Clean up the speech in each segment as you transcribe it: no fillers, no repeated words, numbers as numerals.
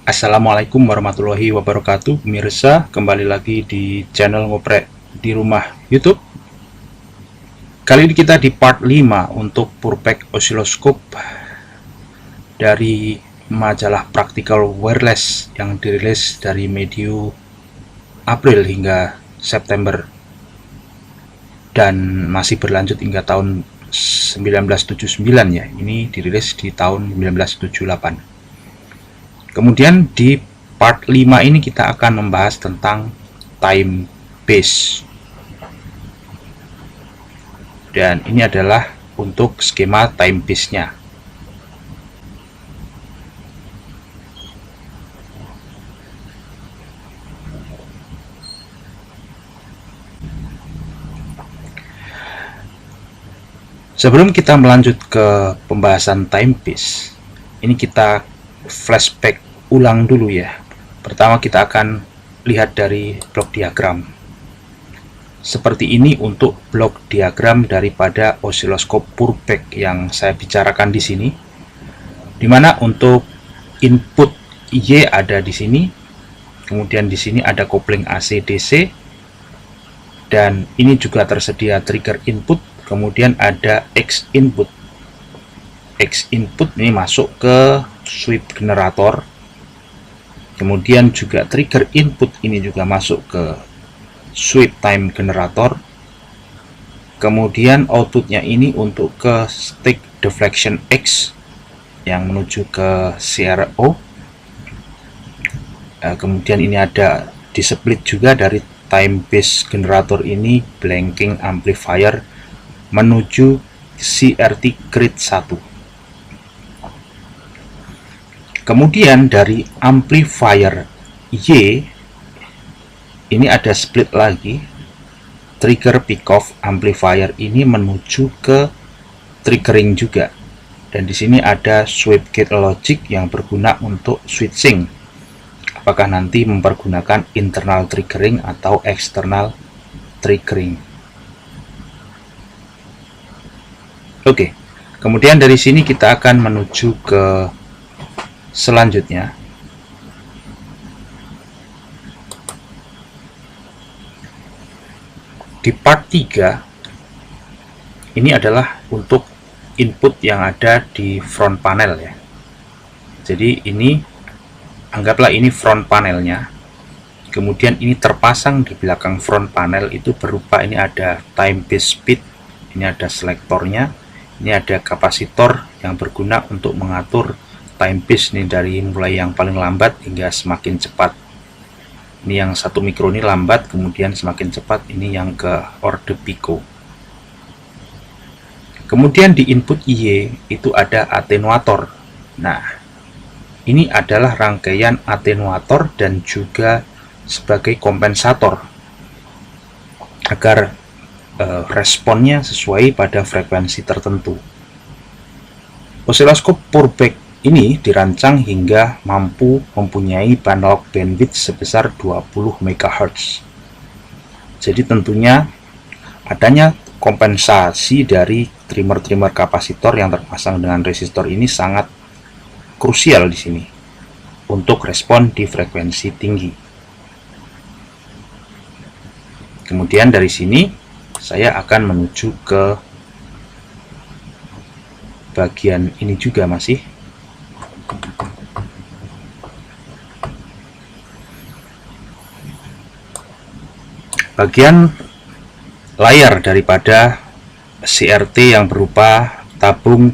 Assalamualaikum warahmatullahi wabarakatuh. Pemirsa, kembali lagi di channel Ngoprek di Rumah YouTube. Kali ini kita di part 5 untuk Purbeck Oscilloscope dari majalah Practical Wireless yang dirilis dari medio April hingga September dan masih berlanjut hingga tahun 1979 ya. Ini dirilis di tahun 1978. Kemudian di part 5 ini kita akan membahas tentang time base. Dan ini adalah untuk skema time base-nya. Sebelum kita melanjut ke pembahasan time base, ini kita flashback ulang dulu ya. Pertama kita akan lihat dari blok diagram. Seperti ini untuk blok diagram daripada osiloskop Purbeck yang saya bicarakan di sini. Dimana untuk input Y ada di sini, kemudian di sini ada kopling AC DC, dan ini juga tersedia trigger input, kemudian ada X input. X input ini masuk ke sweep generator, kemudian juga trigger input ini juga masuk ke sweep time generator, kemudian outputnya ini untuk ke stick deflection X yang menuju ke CRO, kemudian ini ada di split juga dari time base generator ini blanking amplifier menuju CRT grade 1. Kemudian dari amplifier Y ini ada split lagi, trigger pick off amplifier ini menuju ke triggering juga, dan di sini ada sweep gate logic yang berguna untuk switching, apakah nanti mempergunakan internal triggering atau external triggering. Oke, kemudian dari sini kita akan menuju ke selanjutnya. Di part 3 ini adalah untuk input yang ada di front panel ya. Jadi ini anggaplah ini front panelnya. Kemudian ini terpasang di belakang front panel itu berupa ini ada time base speed, ini ada selektornya, ini ada kapasitor yang berguna untuk mengatur time base nih dari mulai yang paling lambat hingga semakin cepat. Ini yang 1 mikro ini lambat, kemudian semakin cepat ini yang ke order pico. Kemudian di input Y itu ada atenuator. Nah, ini adalah rangkaian atenuator dan juga sebagai kompensator agar responnya sesuai pada frekuensi tertentu. Osiloskop Purbeck ini dirancang hingga mampu mempunyai analog bandwidth sebesar 20 MHz. Jadi tentunya adanya kompensasi dari trimmer-trimmer kapasitor yang terpasang dengan resistor ini sangat krusial di sini untuk respon di frekuensi tinggi. Kemudian dari sini saya akan menuju ke bagian ini juga masih. Bagian layar daripada CRT yang berupa tabung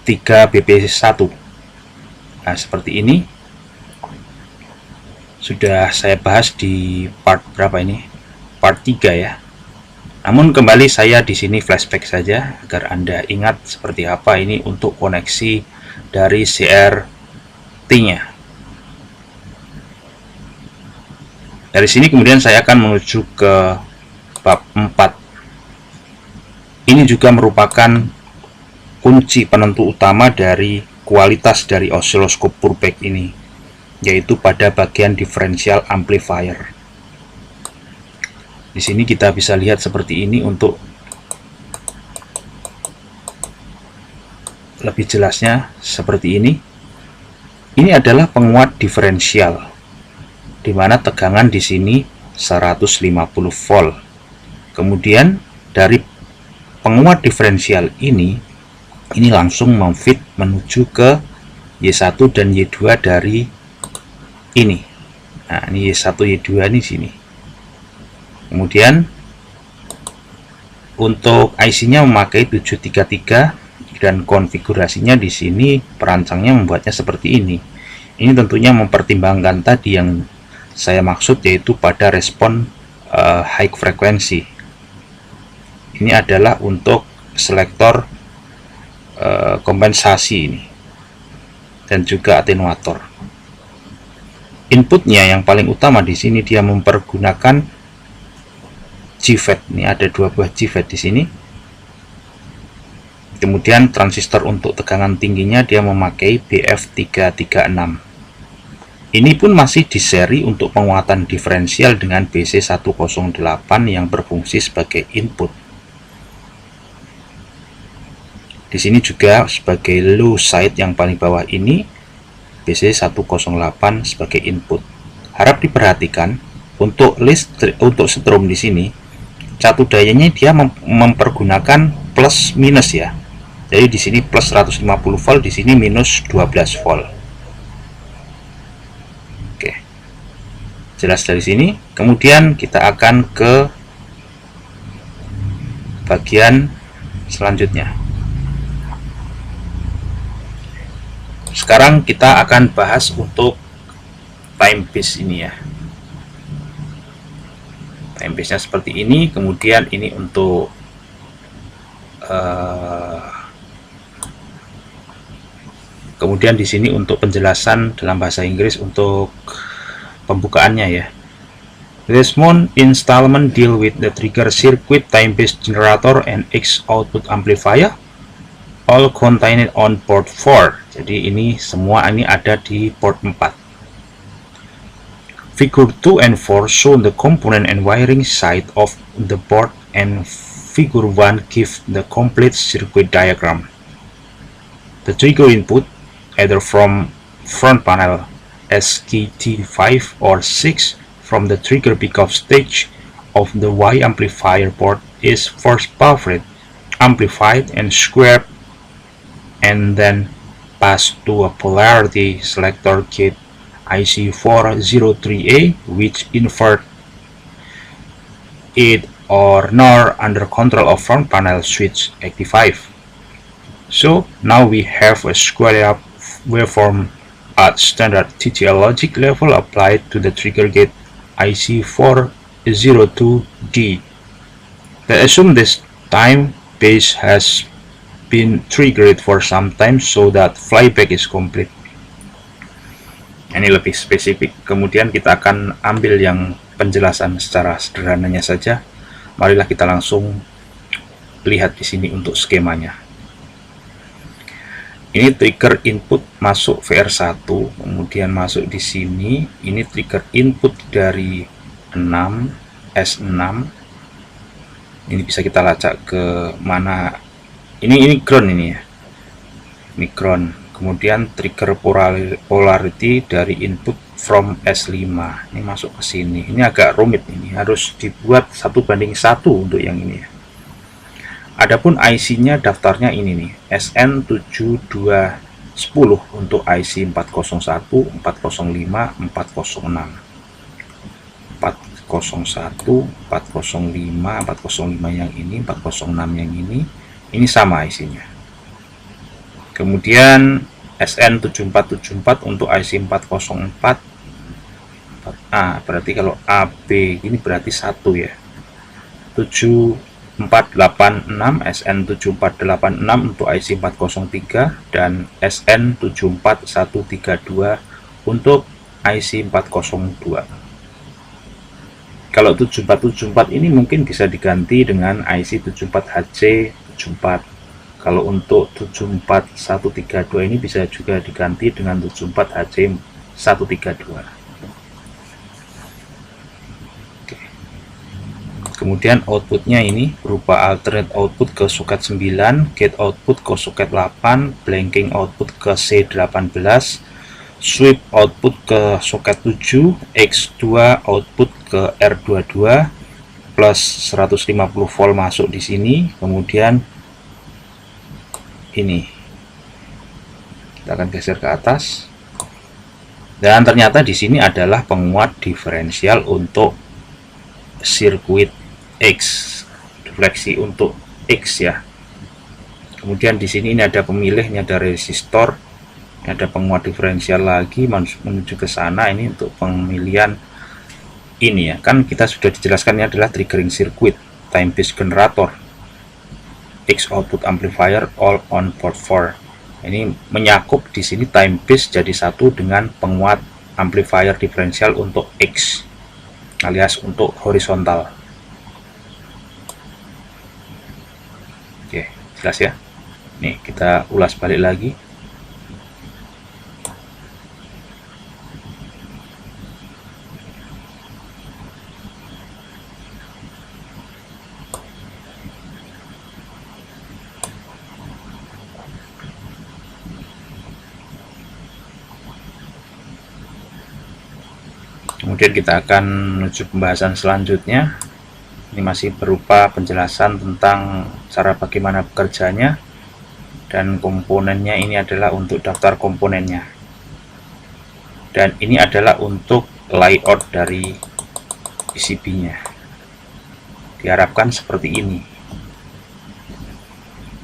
3BP1. Nah, seperti ini. Sudah saya bahas di part berapa ini? Part 3 ya. Namun kembali saya di sini flashback saja agar Anda ingat seperti apa ini untuk koneksi dari CRT-nya. Dari sini kemudian saya akan menuju ke bab 4. Ini juga merupakan kunci penentu utama dari kualitas dari osiloskop Purbeck ini, yaitu pada bagian differential amplifier. Di sini kita bisa lihat seperti ini untuk lebih jelasnya seperti ini. Ini adalah penguat diferensial, di mana tegangan di sini 150 volt. Kemudian dari penguat diferensial ini langsung memfit menuju ke Y1 dan Y2 dari ini. Nah, ini Y1 Y2 ini sini. Kemudian untuk IC-nya memakai 733 dan konfigurasinya di sini perancangnya membuatnya seperti ini. Ini tentunya mempertimbangkan tadi yang saya maksud, yaitu pada respon high frekuensi. Ini adalah untuk selektor kompensasi ini dan juga atenuator. Inputnya yang paling utama di sini dia mempergunakan GFET. Ini ada 2 buah GFET di sini. Kemudian transistor untuk tegangan tingginya dia memakai BF336. Ini pun masih di seri untuk penguatan diferensial dengan BC108 yang berfungsi sebagai input. Di sini juga sebagai low side yang paling bawah ini BC108 sebagai input. Harap diperhatikan untuk strom di sini satu dayanya dia mempergunakan plus minus ya. Jadi di sini plus 150 volt, di sini minus 12 volt. Oke. Jelas dari sini. Kemudian kita akan ke bagian selanjutnya. Sekarang kita akan bahas untuk timepiece ini ya. Timepiece-nya seperti ini. Kemudian ini untuk kemudian di sini untuk penjelasan dalam bahasa Inggris untuk pembukaannya ya. This month installment deal with the trigger circuit, timepiece generator, and X output amplifier, all contained on port 4. Jadi ini semua ini ada di port 4. Figure 2 and 4 show the component and wiring side of the board, and figure 1 give the complete circuit diagram. The trigger input, either from front panel SKT5 or 6 from the trigger pickup stage of the Y amplifier board, is first buffered, amplified, and squared, and then passed to a polarity selector gate IC403A, which invert it or NOR under control of front panel switch 85. So now we have a squared up waveform at standard TTL logic level applied to the trigger gate IC402D. Let's assume this time base has been triggered for some time so that flyback is complete. Ini lebih spesifik. Kemudian kita akan ambil yang penjelasan secara sederhananya saja. Marilah kita langsung lihat di sini untuk skemanya. Ini trigger input masuk VR1, kemudian masuk di sini. Ini trigger input dari 6 S6. Ini bisa kita lacak ke mana. Ini ground ini ya. Ini ground. Kemudian trigger polarity dari input from S5. Ini masuk ke sini. Ini agak rumit, ini harus dibuat 1:1 untuk yang ini ya. Adapun IC-nya daftarnya ini nih, SN7210 untuk IC 401, 405, 406. 401, 405, 405 yang ini, 406 yang ini sama IC-nya. Kemudian SN7474 untuk IC 404. Berarti kalau AB ini berarti 1 ya. 7486 SN7486 untuk IC 403 dan SN74132 untuk IC 402. Kalau 7474 ini mungkin bisa diganti dengan IC 74HC74. Kalau untuk 74132 ini bisa juga diganti dengan 74HC132. Kemudian outputnya ini berupa alternate output ke soket 9, gate output ke soket 8, blanking output ke C18, sweep output ke soket 7, X2 output ke R22 plus 150 volt masuk di sini. Kemudian ini kita akan geser ke atas, dan ternyata di sini adalah penguat diferensial untuk sirkuit X, defleksi untuk X ya. Kemudian di sini ini ada pemilihnya, ada resistor, ada penguat diferensial lagi menuju ke sana. Ini untuk pemilihan ini ya, kan kita sudah dijelaskan ini adalah triggering circuit, time based generator, X output amplifier, all on port 4. Ini menyakup di sini time base jadi satu dengan penguat amplifier diferensial untuk X alias untuk horizontal. Oke, jelas ya. Nih kita ulas balik lagi. Kemudian kita akan menuju pembahasan selanjutnya. Ini masih berupa penjelasan tentang cara bagaimana bekerjanya, dan komponennya ini adalah untuk daftar komponennya, dan ini adalah untuk layout dari PCB-nya. Diharapkan seperti ini.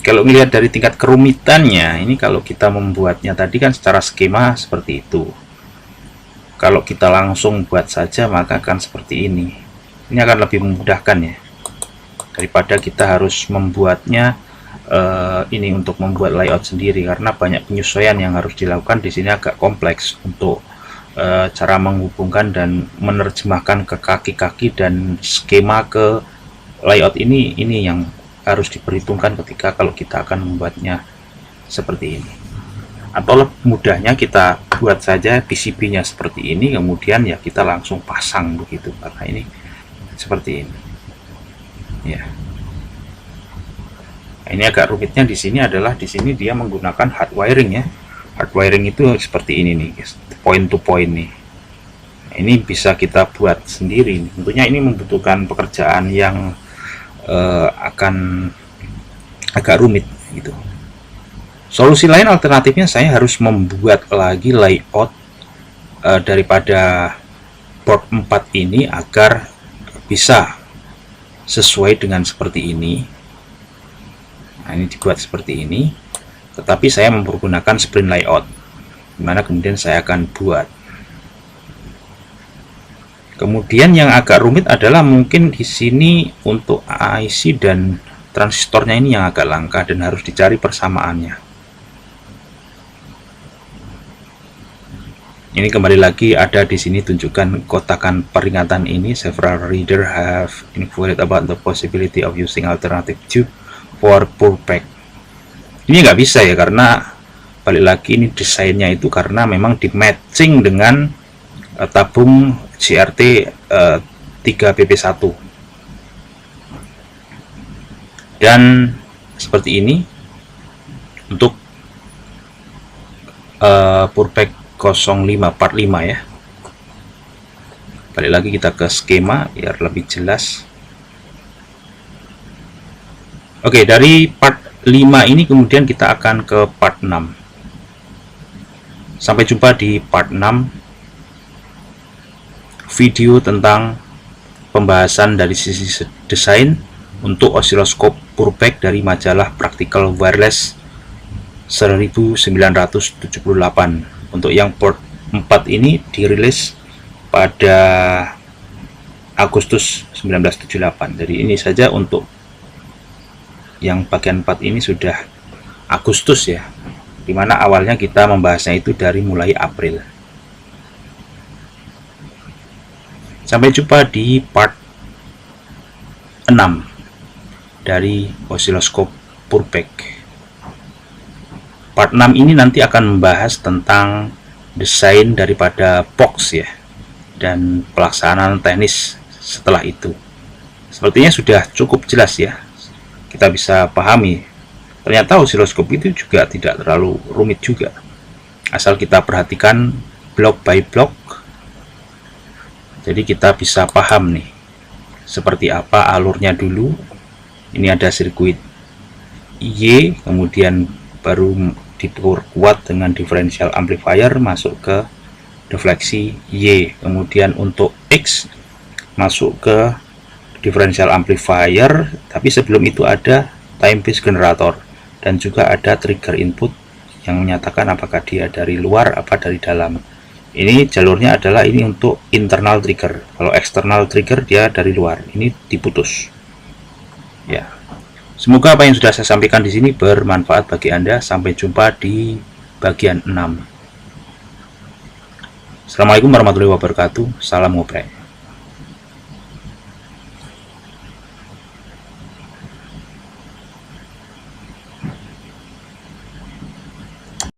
Kalau melihat dari tingkat kerumitannya, ini kalau kita membuatnya tadi kan secara skema seperti itu. Kalau kita langsung buat saja maka akan seperti ini. Ini akan lebih memudahkan ya, daripada kita harus membuatnya ini untuk membuat layout sendiri, karena banyak penyesuaian yang harus dilakukan. Di sini agak kompleks untuk cara menghubungkan dan menerjemahkan ke kaki-kaki dan skema ke layout ini yang harus diperhitungkan ketika kalau kita akan membuatnya seperti ini. Atau mudahnya kita buat saja PCB-nya seperti ini, kemudian ya kita langsung pasang begitu, karena ini seperti ini ya. Ini agak rumitnya di sini adalah di sini dia menggunakan hard wiring ya. Hard wiring itu seperti ini nih guys, point to point nih. Ini bisa kita buat sendiri. Tentunya ini membutuhkan pekerjaan yang akan agak rumit gitu. Solusi lain alternatifnya saya harus membuat lagi layout daripada port 4 ini agar bisa sesuai dengan seperti ini. Nah, ini dibuat seperti ini, tetapi saya menggunakan sprint layout, dimana kemudian saya akan buat. Kemudian yang agak rumit adalah mungkin di sini untuk IC dan transistornya ini yang agak langka dan harus dicari persamaannya. Ini kembali lagi ada di sini tunjukkan kotakan peringatan ini. Several reader have inquired about the possibility of using alternative tube for purpack. Ini nggak bisa ya, karena balik lagi ini desainnya itu karena memang di matching dengan tabung CRT 3BP1, dan seperti ini untuk purpack 05 part 5 ya. Balik lagi kita ke skema biar lebih jelas. Oke, dari part 5 ini kemudian kita akan ke part 6. Sampai jumpa di part 6, video tentang pembahasan dari sisi desain untuk osiloskop purpack dari majalah Practical Wireless 1978. Untuk yang port 4 ini dirilis pada Agustus 1978. Jadi ini saja untuk yang bagian 4 ini sudah Agustus ya, dimana awalnya kita membahasnya itu dari mulai April. Sampai jumpa di part 6 dari osiloskop purpack. Part 6 ini nanti akan membahas tentang desain daripada box ya, dan pelaksanaan teknis setelah itu. Sepertinya sudah cukup jelas ya, kita bisa pahami. Ternyata osiloskop itu juga tidak terlalu rumit juga. asal kita perhatikan block by block, jadi kita bisa paham nih seperti apa alurnya dulu. Ini ada sirkuit Y, kemudian baru diperkuat dengan differential amplifier masuk ke defleksi Y, kemudian untuk X masuk ke differential amplifier, tapi sebelum itu ada timepiece generator dan juga ada trigger input yang menyatakan apakah dia dari luar apa dari dalam. Ini jalurnya adalah ini untuk internal trigger, kalau external trigger dia dari luar, ini diputus ya. Semoga apa yang sudah saya sampaikan di sini bermanfaat bagi Anda. Sampai jumpa di bagian 6. Assalamualaikum warahmatullahi wabarakatuh. Salam ngoprek.